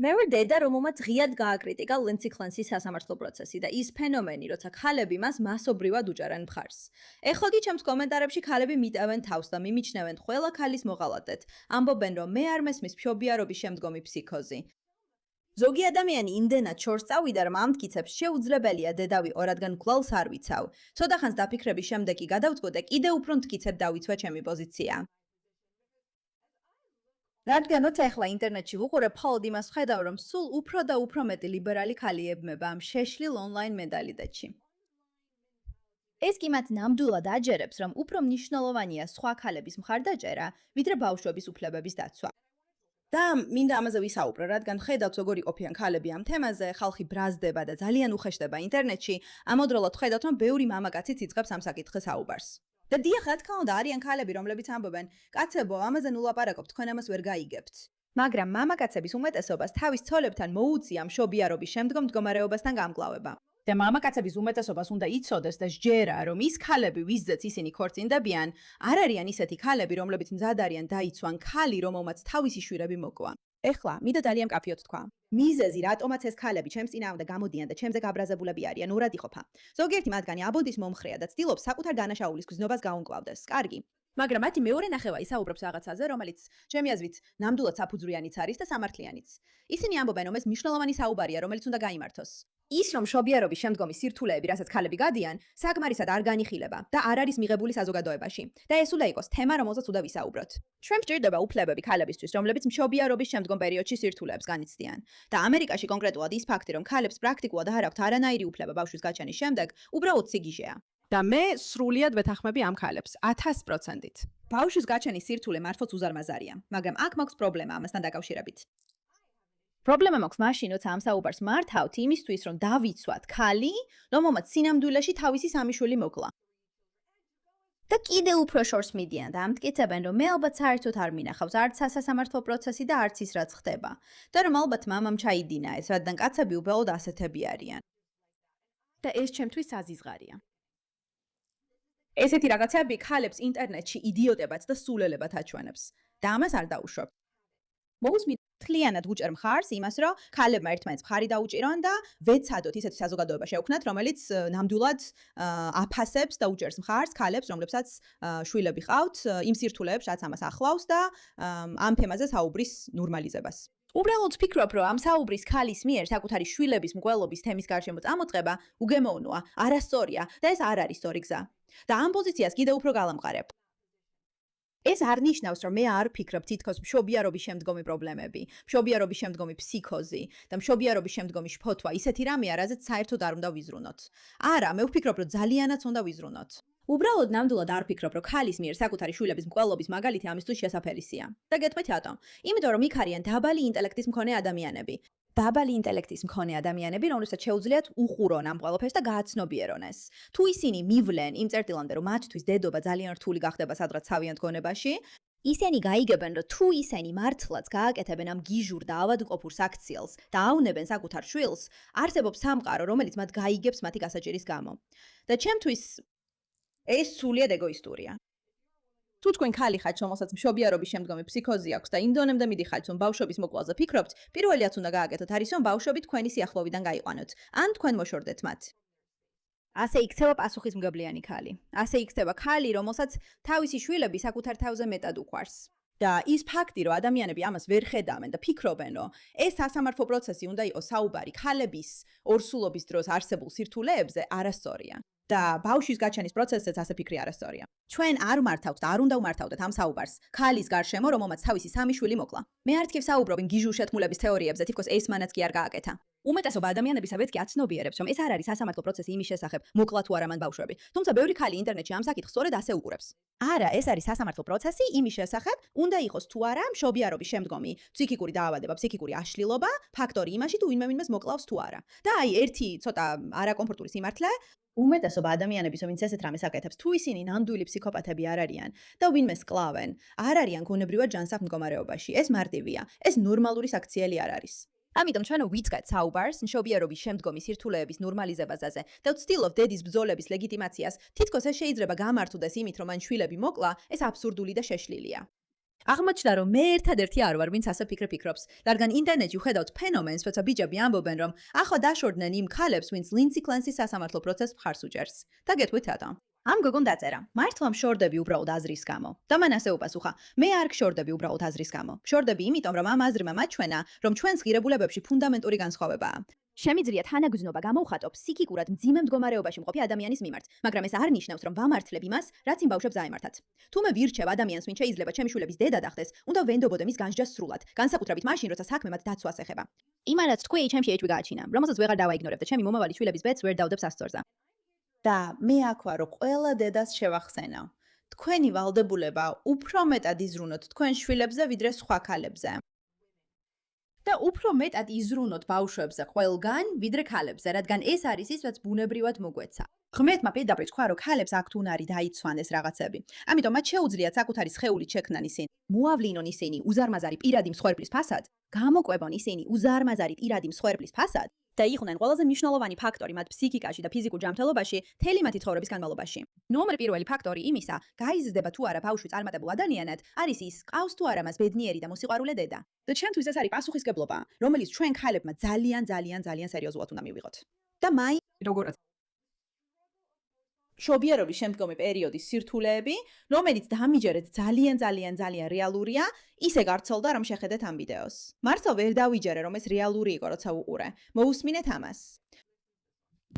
მე ვარ დედა, რომელმაც ღიად გააკრიტიკა ლინსი ქლენსის სასამართლო პროცესი და ის ფენომენი, როცა ქალები მას მასობრივად უჭერენ მხარს. ეხლა კი ჩემს კომენტარებში ქალები მიტევენ თავს და მიმიჩნევენ ყველა ქალის მოღალატედ. ამბობენ, რომ მე არ მესმის მშობიარობის შემდგომი ფსიქოზი. ზოგი ადამიანი იმდენად შორს წავიდა, რომ ამ მტკიცებს შეუძლებელია დედავიყო, რადგან გვალს არ ვიცავ. ცოტა ხანს დაფიქრების შემდეგ კი გადავწყვიტე კიდევ უფრო მტკიცებ დავიცვე ჩემი პოზიცია. რადგანაც ახლა ინტერნეტში ვუყურებ, მხოლოდ იმას ვხედავ, რომ სულ უფრო და უფრო მეტი ლიბერალი ქალი ებმება ამ შეშლილ ონლაინ მენტალიტეტში. ეს კი მათ ნამდვილად აჯერებს, რომ უფრო მნიშვნელოვანია სხვა ქალების მხარდაჭერა, ვიდრე ბავშვების უფლებების დაცვა. და მინდა ამაზე ვისაუბრო, რადგან ხედავთ როგორი ყოფიან ქალები ამ თემაზე, ხალხი ბრაზდება და ძალიან უხეშდება ინტერნეტში, ამავდროულად ხედავთ, რომ ბევრი მამაკაციც იწყებს ამ საკითხზე საუბარს. და დიახ, რა თქმა უნდა, არიან ქალები, რომლებიც ამბობენ, კაცებო, ამაზე ნუ ლაპარაკობთ, თქვენ ამას ვერ გაიგებთ. მაგრამ მამაკაცების უმეტესობას თავის ცოლებთან მოუწია მშობიარობის შემდგომ მდგომარეობასთან გამკლავება. და მამაკაცების უმეტესობას უნდა იცოდეს და სჯერა, რომ ის ქალები, ვისზეც ისინი ქორწინდებიან, არ არიან ისეთი ქალები, რომლებიც მზად არიან დაიცვან ქალი, რომელმაც თავისი შვირები მოკლვა. ეხლა, მინდა ძალიან მკაფიოდ თქვა. მიზეზი, რატომაც ეს ქალები ჩემს წინააღმდეგ გამოდიან და ჩემზე გაბრაზებულები არიან, ორად იყოფა. ზოგიერთი მათგანი აბონდის მომხრეა და ცდილობს საკუთარ დანაშაულის გზნობას გაუმკლავდეს. კარგი. მაგრამ მათი მეორე ნახევა ისაუბრებს რაღაცაზე, რომელიც ჩემი აზრით ნამდვილად საფუძვლიანიც არის და სამართლიანიც. ისინი ამბობენ, რომ ეს მნიშვნელოვანი საუბარია, რომელიც უნდა გაიმართოს. ის რომ მშობიარობის შემდგომი სირთულეები, რასაც ქალები გადიან, საკმარისად არ განიხილება და არ არის მიღებული საზოგადოებაში. და ეს უნდა იყოს თემა, რომელზეც უნდა ვისაუბროთ. ჩვენ გვჭირდება უფლებები ქალებისთვის, რომლებიც მშობიარობის შემდგომ პერიოდში სირთულეებს განიცდიან. და ამერიკაში კონკრეტულად ის ფაქტი, რომ ქალებს პრაქტიკულად არ აქვთ არანაირი უფლება ბავშვის გაჩენის შემდეგ, უბრალოდ სიგიჟეა. და მე სრულიად ვეთანხმები ამ ქალებს, 1000%-ით. ბავშვის გაჩენის სირთულე მართლაც უზარმაზარია, მაგრამ აქ მაქვს პრობლემა ამასთან დაკავშირებით. პრობლემა მაქვს მაშინ, როცა ამ საუბარს მართავთ იმისთვის, რომ დავიცვათ ქალი, რომელმაც სინამდვილეში თავისი სამი შვილი მოკლა. და კიდევ უფრო შორს მიდიან და ამტკიცებენ, რომ მე ალბათ საერთოდ არ მინახავს არც სასამართლო პროცესი და არც ის რაც ხდება. და რომ ალბათ მამამ ჩაიდინა ეს, რადგან კაცები უბრალოდ ასეთები არიან. და ეს ჩემთვის საზიზღარია. ესეთი რაღაცები ქალებს ინტერნეტში იდიოტებად და სულელებად აჩვენებს. და ამას არ დაუშვებ. მოусმით მთლიანად უჭერ მხარს იმას, რომ ქალებმა ერთმანეთს მხარი დაუჭირონ და ვეცადოთ ისეთი საზოგადოება შევქმნათ, რომელიც ნამდვილად აფასებს და უჭერს მხარს ქალებს, რომლებსაც შვილები ჰყავთ, იმ სირთულეებს, რაც ამას ახლავს და ამ თემაზე საუბრის ნორმალიზებას. უბრალოდ ვფიქრობ, რომ ამ საუბრის ქალის მიერ საკუთარი შვილების მკვლელობის თემის გარშემო წამოწყება უგემოვნოა, არასწორია და ეს არ არის სწორი გზა. და ამ პოზიციას კიდევ უფრო გავამყარებ. ეს არ ნიშნავს, რომ მე არ ვფიქრობ თითქოს მშობიარობის შემდგომი პრობლემები, მშობიარობის შემდგომი ფსიქოზი და მშობიარობის შემდგომი შფოთვა ისეთი რამეა, რაზეც საერთოდ არ უნდა ვიზრუნოთ. არა, მე ვფიქრობ, რომ ძალიანაც უნდა ვიზრუნოთ. უბრალოდ ნამდვილად არ ვფიქრობ, რომ ქალის მიერ საკუთარი შვილების მკვლელობის მაგალითი ამისთვის შესაფერისია. და გეტყვით რატომ? იმიტომ რომ იქ არიან დაბალი ინტელექტის მქონე ადამიანები. დაბალი ინტელექტის მქონე ადამიანები, რომლებსაც შეუძლიათ უყურონ ამ ყველაფერს და გააცნობიერონ ეს. თუ ისინი მივლენ იმ წერტილამდე, რომ მათთვის დედობა ძალიან რთული გახდება სადღაც თავიანთ გონებაში, ისინი გაიგებენ, რომ თუ ისინი მართლაც გააკეთებენ ამ გიჟურ და ავადმყოფურ საქციელს და ავნებენ საკუთარ შვილს, არსებობს სამყარო, რომელიც მათ გაიგებს მათი გასაჭირის გამო. და ჩემთვის ეს სრულიად ეგოისტურია. თუ თქვენ ქალი ხართ, რომელსაც მშობიარობის შემდგომი ფსიქოზი აქვს და იმდენამდე მიდიხართ, რომ ბავშვების მოკლაზე ფიქრობთ, პირველი რაც უნდა გააკეთოთ არის, რომ ბავშვები თქვენი სიახლოვიდან გაიყვანოთ, ან თქვენ მოშორდეთ მათ. ასე იქცევა პასუხისმგებლიანი ქალი. ასე იქცევა ქალი, რომელსაც თავისი შვილები საკუთარ თავზე მეტად უყვარს. და ის ფაქტი, რომ ადამიანები ამას ვერ ხედავენ და ფიქრობენ, რომ ეს სასამართლო პროცესი უნდა იყოს საუბარი ქალების ორსულობის დროს არსებულ სირთულეებზე, არასწორია. და ბავშვის გაჩენის პროცესზეც ასე ფიქრი არასწორია. ჩვენ არ მართავთ და არ უნდა უმართავდეთ ამ საუბარს ქალის გარშემო, რომელმაც თავისი სამი შვილი მოკლა. მე არ თქივ საუბრობ გიჟურ შეთქმულების თეორიებზე, თითქოს ეს მანაც კი არ გააკეთა. უმეტესობა ადამიანებისავეც კი აცნობიერებს, რომ ეს არ არის სასამართლო პროცესი იმის შესახებ, მოკლა თუ არა მან ბავშვები. თუმცა ბევრი ქალი ინტერნეტში ამ საკითხს სწორედ ასე უყურებს. არა, ეს არის სასამართლო პროცესი იმის შესახებ, უნდა იყოს თუ არა მშობიარობის შემდგომი ფსიქიკური დაავადება, ფსიქიკური აშლილობა, ფაქტორი იმაში თუ ვინმე მოკლავს თუ არა. და აი ერთი ცოტა არაკომფორტული სიმართლე უმეტესობა ადამიანების, ვინც ესეთ რამეს აკეთებს, თუ ისინი ნამდვილი ფსიქოპათები არ არიან და ვინმეს კლავენ, არ არიან გონებრივად ჯანსაღ მდგომარეობაში. ეს მარტივია. ეს ნორმალური საქციელი არ არის. ამიტომ ჩვენ ვიწყეთ საუბარს მშობიარობის შემდგომი სირთულეების ნორმალიზებაზე და ვცდილობთ დედის ბრძოლების ლეგიტიმაციას. თითქოს ეს შეიძლება გამართულდეს იმით, რომ მან შვილები მოკლა, ეს აბსურდული და შეშლილია. აღმოჩნდა, რომ მე ერთადერთი არ ვარ, ვინც ასე ფიქრობს. რადგან ინტერნეტში ვხედავთ ფენომენს, როცა ბიჭები ამბობენ, რომ ახლა დაშორდნენ იმ ქალებს, ვინც ლინცი კლენსის სასამართლო პროცესს მხარს უჭერს. და გეტყვით რატომ? ამ გოგონ დაწერა. მართლა მშორდები უბრალოდ აზრის გამო. და მან ასე უპასუხა: მე არ გშორდები უბრალოდ აზრის გამო. მშორდები იმიტომ, რომ ამ აზრმა მაჩვენა, რომ ჩვენს ღირებულებებში ფუნდამენტური განსხვავებაა. შემიძლია თანაგრძნობა გამოვხატო ფსიქიკურად მძიმე მდგომარეობაში მყოფი ადამიანის მიმართ, მაგრამ ეს არ ნიშნავს, რომ ვამართლებ იმას, რაც იმ ბავშვებს აემართათ. თუ მე ვირჩევ ადამიანს, ვინც შეიძლება ჩემი შვილების დედა დახდეს, უნდა ვენდობოდე მის განსჯას სრულად, განსაკუთრებით მაშინ, როცა საქმე მათ დაცვას ეხება. იმანაც თქვი ჩემში ეჭვი გააჩინა, რომელსაც ვეღარ დავაიგნორებ და ჩემი მომავალი შვილების ბედს ვერ დავდებ სასწორზე. და მე აქ ვარ, რომ ყველა დედას შევახსენო. თქვენი ვალდებულება უფრო მეტად იზრუნოთ თქვენ შვილებზე, ვიდრე სხვა ქალებზე. და უფრო მეტად იზრუნოთ ბავშვებზე ყველგან, ვიდრე ქალებზე, რადგან ეს არის ის, რაც ბუნებრივად მოგვეცა. ღმერთმა პირდაპირ თქვა, რომ ქალებს აქვთ უნარი დაიცვან ეს რაღაცები. ამიტომ მათ შეუძლიათ საკუთარი სხეულით შექმნან ისინი. მოავლინონ ისინი უზარმაზარი პირადი მსხვერპლის ფასად, გამოკვებონ ისინი უზარმაზარი პირადი მსხვერპლის ფასად და იყვნენ ყველაზე მნიშვნელოვანი ფაქტორი მათ ფსიქიკაში და ფიზიკურ ჯანმრთელობაში მთელი მათი ცხოვრების განმავლობაში. ნომერ პირველი ფაქტორი იმისა, გაიზრდება თუ არა ბავშვი წარმატებულ ადამიანად, არის ის, ყავს თუ არა მას ბედნიერი და მოსიყვარულე დედა. და ჩვენთვის ეს არის პასუხისგებლობა, რომელიც ჩვენ ქალებმა ძალიან სერიოზულად უნდა მივიღოთ. და როგორც შობიარობის შემდგომი პერიოდის სირთულეები, რომელიც დამიჯერეთ ძალიან რეალურია, ისე გარცოლდა, რომ შეხედეთ ამ ვიდეოს. მართლა ვერ დავიჯერე, რომ ეს რეალური იყო, როცა უყურე. მოусმინეთ ამას.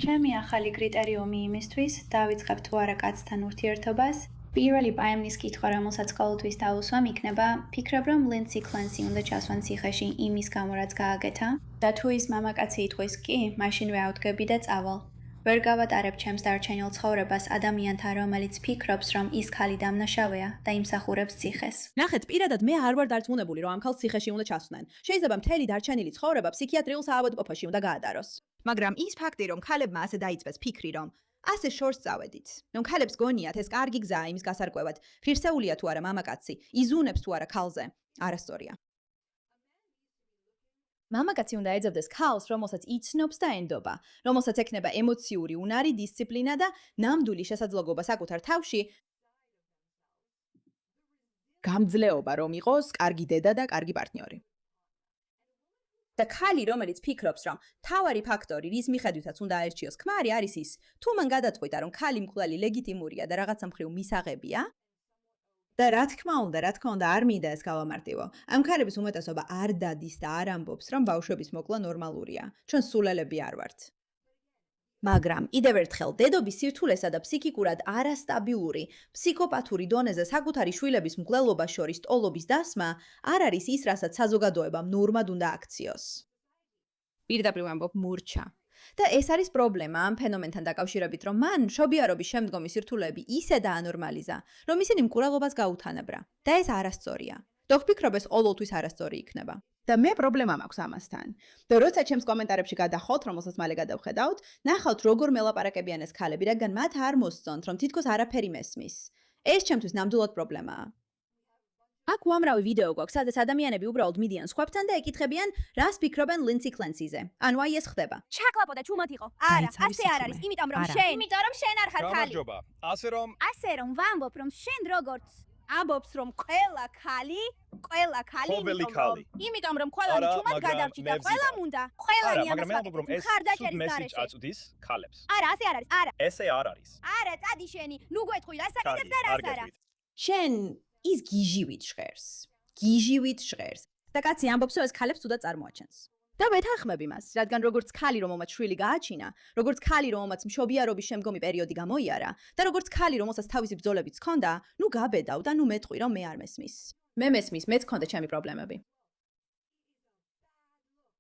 ჩემი ახალი კრიტერიუმი იმისთვის, დავიწყებ თუ არა კაცთან ურთიერთობას. პირველი პაემნის კითხვა, რომელსაც ყოველთვის დავუსვამ, იქნება, ფიქრობ, რომ ლინცი კლენსი უნდა ჩასვან ციხეში იმის გამო, რაც გააკეთა. და თუ ის მამაკაცი იტყვის კი, მაშინვე ავდგები და წავალ. ვერ გავატარებ ჩემს დარჩენილ ცხოვრებას ადამიანთან, რომელიც ფიქრობს, რომ ის ქალი დამნაშავეა და იმსახურებს ციხეს. ნახეთ, პირადად მე არ ვარ დარწმუნებული, რომ ამ ქალს ციხეში უნდა ჩასვნენ. შეიძლება მთელი დარჩენილი ცხოვრება ფსიქიატრიულ საავადმყოფოში უნდა გაატაროს. მაგრამ ის ფაქტი, რომ ქალებმა ასე დაიწყეს ფიქრი, რომ ასე შორს წავედით, რომ ქალებს გონიათ ეს კარგი გზაა იმის გასარკვევად, ღირსეულია თუ არა მამაკაცი, იზუნებს თუ არა ქალზე, არასწორია. მამაკაცი უნდა ეძებდეს ქალს, რომელსაც იცნობს და ენდობა, რომელსაც ექნება ემოციური უნარი, დისციპლინა და ნამდვილი შესაძლებლობა საკუთარ თავში გამძლეობა, რომ იყოს კარგი დედა და კარგი პარტნიორი. და ქალი, რომელიც ფიქრობს, რომ თავარი ფაქტორი, რის მიხედვითაც უნდა აერჩიოს ქმარი, არის ის, თუ მან გადაწყვიტა, რომ ქალი მკვლელი ლეგიტიმურია და რაღაცა მხრივ მისაღებია, და რა თქმა უნდა, არ მინდა ეს გავამარტივო. ამ ქალების უმეტესობა არ დადის და არ ამბობს, რომ ბავშვების მოკლა ნორმალურია. ჩვენ სულელები არ ვართ. მაგრამ კიდევ ერთხელ, დედობის სირთულესა და ფსიქიკურად არასტაბილური, ფსიქოპათური დონეზე საკუთარი შვილების მკვლელობას შორის ტოლობის დასმა არ არის ის, რასაც საზოგადოებამ ნორმად უნდა აქციოს. პირდაპირ ვამბობ, მურჩა. და ეს არის პრობლემა ამ ფენომენთან დაკავშირებით, რომ მან შობიარობის შემდგომი სირთულეები ისე დაანორმალიზა, რომ ისინი მკურელობას გაუთანაბრა. და ეს არასწორია. და ვფიქრობ, ეს ყოველთვის არასწორი იქნება. და მე პრობლემა მაქვს ამასთან. და როცა ჩემს კომენტარებში გადახოთ, რომელსაც მალე გადავხედავთ, ნახავთ როგორ მელაპარაკებიან ეს ქალები, რადგან მათ არ მოსწონთ, რომ თითქოს არაფერი მესმის. ეს ჩემთვის ნამდვილად პრობლემაა. აქ უამრავი ვიდეო გვაქვს, სადაც ადამიანები უბრალოდ მიდიან სხვებთან და ეკითხებიან, რას ფიქრობენ ლინცი კლენსიზე. ანუ აი ეს ხდება. ჩაკლაპო და ჩუმად იყო. არა, ასე არ არის, იმიტომ რომ შენ არ ხარ ქალი. გამარჯობა. ასე რომ ვამბობ, რომ შენ როგორც ამბობს, რომ ყველა ქალი, იმიტომ რომ ყველანი ჩუმად გადარჩი და ყველამ უნდა, ყველანი ამას ხარდაჭერის გარეშე. აწვდის ქალებს. არა, ასე არ არის. არა. ესე არ არის. არა, წადი შენი. ნუ გვეთქვი, რას აკეთებ და რას არა. შენ ის გიჟივით ჟღერს. და კაცი ამბობს, რომ ეს ქალებს თუდად წარმოაჩენს. და ვეთანხმები მას, რადგან როგორც ქალი, რომელმაც შვილი გააჩინა, როგორც ქალი, რომელმაც მშობიარობის შემდგომი პერიოდი გამოიარა, და როგორც ქალი, რომელსაც თავისი ბრძოლებიც ჰქონდა, ნუ გაბედავ და ნუ მეტყვი, რომ მე არ მესმის. მე მესმის, მეც ჰქონდა ჩემი პრობლემები.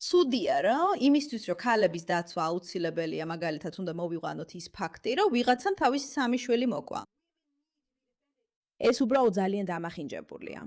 ცუდია რა, იმისთვის, რომ ქალების დაცვა აუცილებელია, მაგალითად უნდა მოვიყვანოთ ის ფაქტი, რომ ვიღაცამ თავისი სამი შვილი მოკვა. ეს უბრალოდ ძალიან დამახინჯებულია.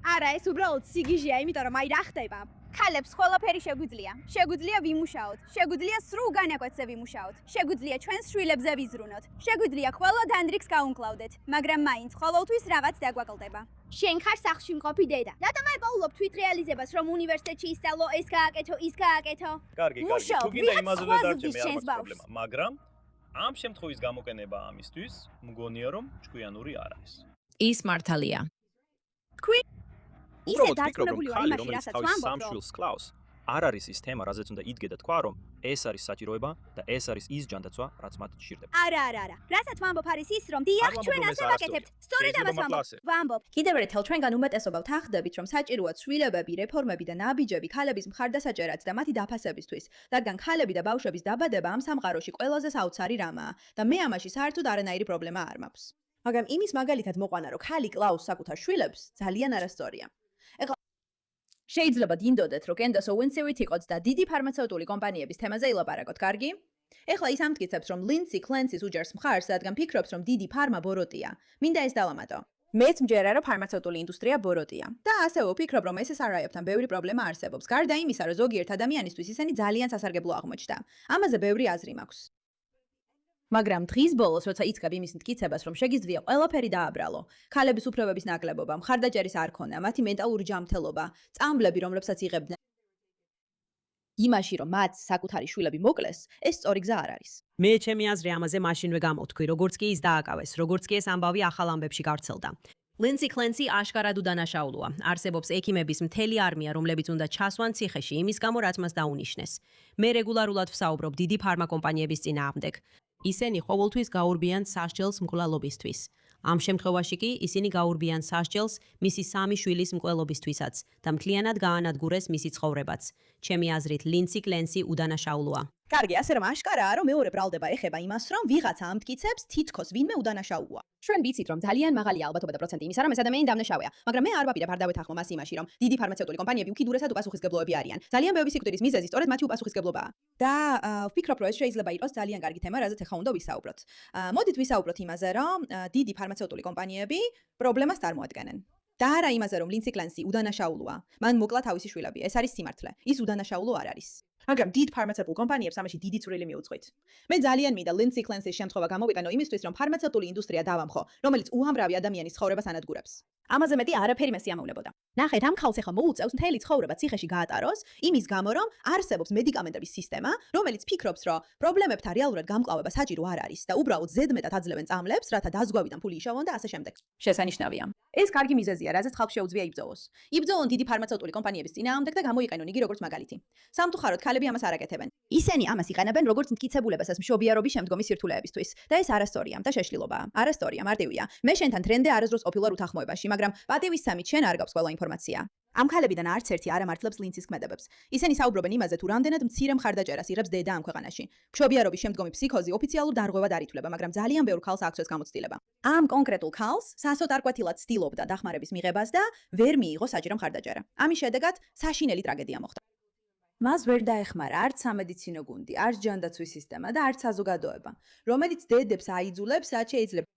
არა, ეს უბრალოდ სიგიჟეა, იმიტომ რომ აი რა ხდება. ქალებს ყველაფერი შეგვიძლია ვიმუშაოთ, შეგვიძლია სრულ განაკვეთზე ვიმუშაოთ, შეგვიძლია ჩვენს შვილებზე ვიზრუნოთ, შეგვიძლია ყველა დანდრიქს გაუმკლავდეთ, მაგრამ მაინც ყოველთვის რაღაც დაგვაკლდება. შენ ხარ სახლში მყოფი დედა. რატომ არ პაულობ თვითრეალიზებას, რომ უნივერსიტეტში ისწავლო, ეს გააკეთო, ის გააკეთო? კარგი, თუ გინდა იმაზე ვერ დარჩე, მე არ მაქვს პრობლემა, მაგრამ ამ შემთხვევის გამოყენება ამისთვის მგონია, რომ ჭკვიანური არ არის. ის მართალია. ისე დარწმუნებული ვარ იმაში, რასაც ვამბობ, რომ სამშვილს კლავს. არ არის ის თემა, რაზეც უნდა იდგე და თქვა, რომ ეს არის საჭიროება და ეს არის ის ჯანდაცვა, რაც მათ ჭირდება. არა. რასაც ვამბობ არის ის, რომ დიახ, ჩვენ ასე ვაკეთებთ. სწორედ ამას ვამბობ. კიდევ ერთხელ ჩვენგან უმეტესობავთ ახდებით, რომ საჭიროა ცვლილებები, რეფორმები და ნაბიჯები ქალების მხარდასაჭერად და მათი დაფასებისთვის, რადგან ქალები და ბავშვების დაბადება ამ სამყაროში ყველაზე საოცარი რამაა და მე ამაში საერთოდ არანაირი პრობლემა არ მაქვს. მაგრამ იმის მაგალითად მოყვანა, რომ ქალი კლავს საკუთარ შვილებს, ძალიან არასწორია. შეიძლება გინდოდეთ, რომ Candace Owens-ი ვითხოთ და დიდი ფარმაცევტული კომპანიების თემაზე ილაპარაკოთ, კარგი? ეხლა ის ამტკიცებს, რომ Lindsay Clancy-ს უჯერს მხარს, რადგან ფიქრობს, რომ დიდი ფარმა ბოროტია. მინდა ეს დავამატო. მეც მჯერა, რომ ფარმაცევტული ინდუსტრია ბოროტია. და ასევე ვფიქრობ, რომ SSRI-ებთან ბევრი პრობლემა არსებობს. გარდა იმისა, რომ ზოგიერთ ადამიანისთვის ისინი ძალიან სასარგებლო აღმოჩნდა. ამაზე ბევრი აზრი მაქვს. მაგრამ დღის ბოლოს, როცა იწყებ იმის მტკიცებას, რომ შეგიძლია ყველაფერი დააბრალო, ქალების უფლებების ნაკლებობა, მხარდაჭერის არ ქონა, მათი მენტალური ჯანმრთელობა, წამლები, რომლებსაც იღებდნენ იმაში, რომ მათ საკუთარი შვილები მოკლეს, ეს სწორი გზა არ არის. მე ჩემი აზრი ამაზე მაშინვე გამოვთქვი, როგორც კი ის დააკავეს, როგორც კი ეს ამბავი ახალ ამბებში გავრცელდა. Lindsay Clancy აშკარად უდანაშაულოა. არსებობს ექიმების მთელი არმია, რომლებიც უნდა ჩასვან ციხეში იმის გამო, რაც მას დაუნიშნეს. მე რეგულარულად ვსაუბრობ დიდი ფარმა კომპანიების წინააღმდეგ. ისინი ყოველთვის გაურბიან სასჯელს მკვლელობისთვის. ამ შემთხვევაში კი ისინი გაურბიან სასჯელს მისი 3 შვილის მკვლელობისთვისაც და მთლიანად გაანადგურეს მისი ცხოვრებაც. ჩემი აზრით, Lindsay Clancy უდანაშაულოა. კარგი, ასე რომ აშკარაა, რომ მეორე ბრალდება ეხება იმას, რომ ვიღაცა ამტკიცებს, თითქოს ვინმე უდანაშაულოა. ჩვენ ვიცით, რომ ძალიან მაღალია ალბათობა და პროცენტი იმისა, რომ ეს ადამიანი დამნაშავეა, მაგრამ მე არ ვაპირებ არ დავეთანხმო მას იმაში, რომ დიდი ფარმაცევტული კომპანიები უკიდურესად უპასუხისმგებლოები არიან. ძალიან ბევრი სიკვდილის მიზეზი სწორედ მათი უპასუხისმგებლობაა. და ვფიქრობ, რომ ეს შეიძლება იყოს ძალიან კარგი თემა, რაზეც ახლა უნდა ვისაუბროთ. მოდით ვისაუბროთ იმაზე, რომ დიდი ფარმაცევტული კომპანიები პრობლემას წარმოადგენენ. და არა იმაზე, რომ Lindsay Clancy უდანაშაულოა. მან მოკლა თავისი შვილები. ეს არის სიმართლე. ის უდანაშაულო არ არის. მაგრამ დიდ ფარმაცევტულ კომპანიებს ამაში დიდი წვრილი მიუძღვით. მე ძალიან მინდა Lindsay Clancy-ს შემთხვევა გამოვიყენო იმისთვის, რომ ფარმაცევტული ინდუსტრია დავამხო, რომელიც უამრავი ადამიანის ცხოვრებას ანადგურებს. ამაზე მეტი არაფერი მე სიამოვნებოდა. ნახეთ, ამ ხალხს ახლა მოუწევს მთელი ცხოვრება ციხეში გაატაროს, იმის გამო, რომ არსებობს მედიკამენტების სისტემა, რომელიც ფიქრობს, რომ პრობლემებთან რეალურად გამკლავება საჭირო არ არის და უბრალოდ ზედმეტად აძლევენ წამლებს, რათა დაზღვევიდან ფული იშოვონ და ასე შემდეგ. შესანიშნავია. ეს კარგი მიზეზია, რაზეც ხალხს შეუძლია იბრძოლოს. იბრძოლონ დიდი ფარმაცევტული კომპანიების წინააღმდეგ და გამოიყენონ იგი როგორც მაგალითი. სამწუხაროდ ქალები ამას არ აკეთებენ. ისინი ამას იყენებენ როგორც მტკიცებულებას ეს მშობიარობის შემდგომი სირთულეებისთვის და ეს არასწორია და შეშლილობაა. არასწორია, მარტივია. მე შენთან ტრენდზე არასდროს ყოფილვარ უთანხმოებაში, მაგრამ პატივის სამით შენ არ გაქვს ყველა ინფორმაცია. ამ ქალებიდან არც ერთი არ ამართლებს Lindsay-ს ქმედებებს. ისინი საუბრობენ იმაზე, თუ რამდენად მცირე მხარდაჭერას იღებს დედა ამ ქვეყანაში. მშობიარობის შემდგომი ფსიქოზი ოფიციალურ დარღვევად არ ითვლება, მაგრამ ძალიან ბევრ ქალს აქვს ეს გამოცდილება. ამ კონკრეტულ ქალს სასოთარკვეთილად ცდილობდა დახმარების მიღებას და ვერ მიიღო საჭირო მხარდაჭერა. ამის შედეგად საშინელი ტრაგედია მოხდა. მას ვერ დაეხმარა არც სამედიცინო გუნდი, არც ჯანდაცვის სისტემა და არც საზოგადოება, რომელიც დედებს აიძულებს, რაც შეიძლება.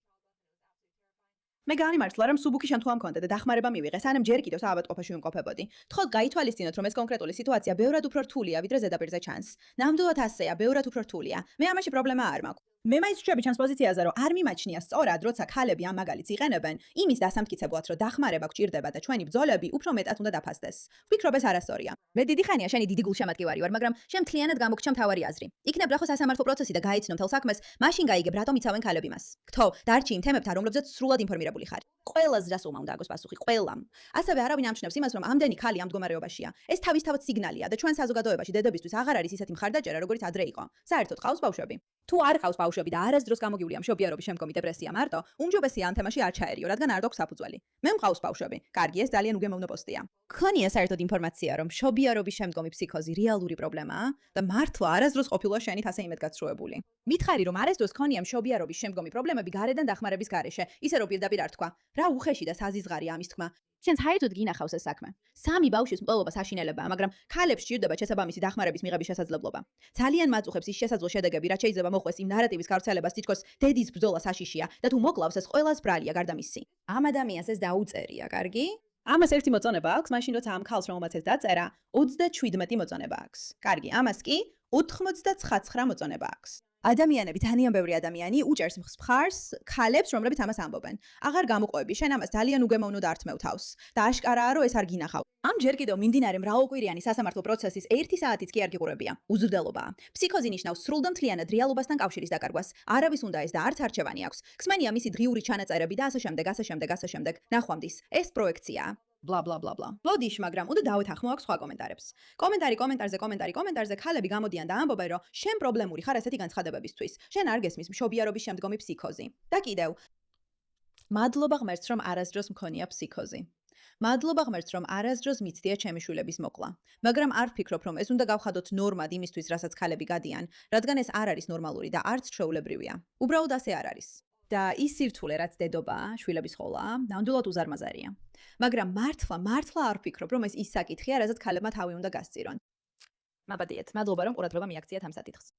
მე გამიმართლა, რომ სუბუქი შემთხვევა მქონდა და დახმარება მივიღე, სანამ ჯერ კიდევ საავადმყოფოში ვიმყოფებოდი. თხოდ გაითვალისწინოთ, რომ ეს კონკრეტული სიტუაცია ბევრად უფრო რთულია, ვიდრე ზედაპირზე ჩანს. ნამდვილად ასეა, ბევრად უფრო რთულია. მე ამაში პრობლემა არ მაქვს. მე მაინც ვშები ჩანს პოზიციაზე, რომ არ მიმაჩნია სწორად, როცა ქალები ამ მაგალითს იყენებენ, იმის დასამტკიცებლად, რომ დახმარება გჭირდება და ჩვენი ბრძოლები უფრო მეტად უნდა დაფასდეს. ვფიქრობ ეს არასწორია. მე დიდი ხანია შენი დიდი გულშემატკივარი ვარ, მაგრამ შენ მთლიანად გამოგჩა მთავარი აზრი. იქნებ რა ხო სასამართლო პროცესი და გაიცნო მთელ საქმეს, მაშინ გაიგებ რატომ იცავენ ქალები მას. გთო, დარჩი იმ თემებთან, რომლებზეც სრულად ინფორმირებული ხარ. ყველას დასულმა უნდა აგოს პასუხი, ყველამ. ასევე არავინ ამჩნევს იმას, რომ ამდენი ქალი ამ მდგომარეობაშია. ეს თავისთავად სიგნალია და ჩვენ საზოგადოებაში დედებისთვის აღარ არის ისეთი მხარდაჭერა, როგორც ადრე იყო. საერთოდ ყავს ბავშვები. თუ არ ყავს ბავშვები და არასდროს გამოგივლია მშობიარობის შემდგომი დეპრესია მარტო, უმჯობესია ამ თემაში არ ჩაერიო, რადგან არ გვაქვს საფუძველი. მე მყავს ბავშვები. კარგი, ეს ძალიან უგემოვნო პოსტია. ქონია საერთოდ ინფორმაცია, რომ მშობიარობის შემდგომი ფსიქოზი რეალური პრობლემაა და მართლა არასდროს ყოფილა შენით ასე იმედგაცრუებული. მითხარი, რომ არასდროს ქონია მშობიარობის შემდგომი პრობლემები გარედან დახმარების გარეშე, ისე რომ პირდაპირ არ თქვა. რა უხეში და საზიზღარია ამის თქმა. შენ საერთოდ გინახავს ეს საქმე. 3 ბავშვის მკვლელობა საშინელებაა, მაგრამ ქალებს სჭირდება შესაბამისი დახმარების მიღების შესაძლებლობა. ძალიან მაწუხებს ის შესაძლო შედეგები, რაც შეიძლება მოხვდეს იმ ნარატივის გავრცელებას, თითქოს დედის ბრძოლა საშიშია და თუ მოკლავს ეს ყველას ბრალია გარდა მისი. ამ ადამიანს ეს დაუწერია, კარგი? ამას ერთი მოწონება აქვს, მაშინ როცა ამ ქალს რომელმაც ეს დაწერა, 27 მოწონება აქვს. კარგი, ამას კი 99 მოწონება აქვს. ადამიანები, ძალიან ბევრი ადამიანი უჭერს მხარს ქალებს, რომლებიც ამას ამბობენ. აღარ გამოყვები, შენ ამას ძალიან უგემოვნო დართმევ თავს და აშკარაა, რომ ეს არ გინახავ. ამ ჯერ კიდევ მიმდინარე მრავალკვირიანი სასამართლო პროცესის 1 საათიც კი არ გიყურებია. უზრდელობაა. ფსიქოზი ნიშნავს სრულ და მთლიანად რეალობასთან კავშირის დაკარგვას. არავის უნდა ეს და არც არჩევანი აქვს. ხსმენია მისი დღიური ჩანაწერები და ასე შემდეგ. ნახვამდის. ეს პროექციაა. bla bla bla bla. ლოდიშ, მაგრამ უნდა დავეთანხმო აქ სხვა კომენტარებს. კომენტარზე ქალები გამოდიან და ამბობენ, რომ შენ პრობლემური ხარ ესეთი განცხადებებისთვის. შენ არ გესმის მშობიარობის შემდგომი ფსიქოზი. და კიდევ მადლობა ღმერთს, რომ არასდროს მქონია ფსიქოზი. მადლობა ღმერთს, რომ არასდროს მიცდია ჩემი შვილების მოკლა. მაგრამ არ ვფიქრობ, რომ ეს უნდა გავხადოთ ნორმად იმისთვის, რასაც ქალები გადიან, რადგან ეს არ არის ნორმალური და არც ჩვეულებრივია. უბრალოდ ასე არ არის. და ის სირთულე, რაც დედობაა, შვილების ხოლა, ნამდვილად უზარმაზარია. მაგრამ მართლა არ ვფიქრობ, რომ ეს ის საკითხია, რასაც ქალებმა თავი უნდა გასწირონ. მაბადიეთ, მადლობა რომ ყურადღება მიაქციათ ამ საკითხს.